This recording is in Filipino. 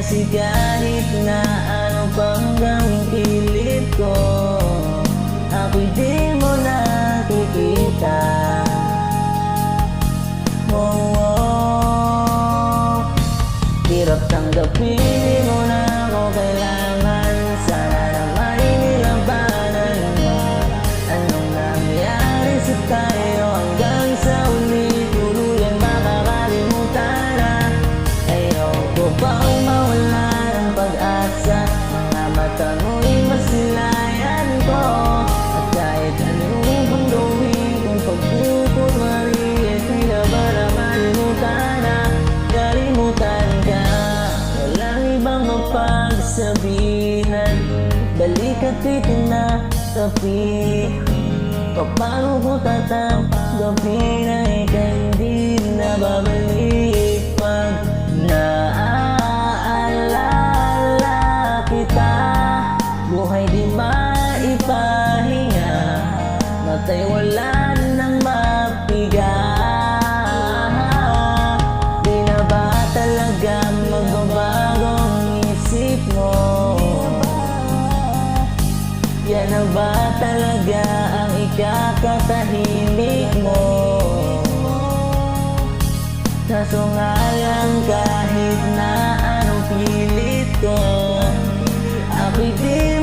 Kasi kahit na ano pang gawing pilit ko, ako'y di mo nakikita. Hirap tanggapin, di mo na ako kailangan. Sana naman inilabanan mo. Anong nangyari sa tayo hanggang sa uli? Tuluyan makakalimutan na. Ayoko pang mawala ng pag-asa. Mga mata mo'y masilayan ko. At kahit anong pang gawin kung pagkukunwari, at tila ba na malimutan na. Kalimutan ka, walang ibang mapagsabihan. Balik at itinatapi. Paano ko tatanggapin na ika'y hindi na babalik? Pag naaalala kita, buhay di maipahinga, matay wala nang mapiga. Di na ba talaga magbabago ang isip mo? Yan na ba talaga ang ikakatahimik mo? Kaso nga lang kahit na anong pilit ko, ako'y di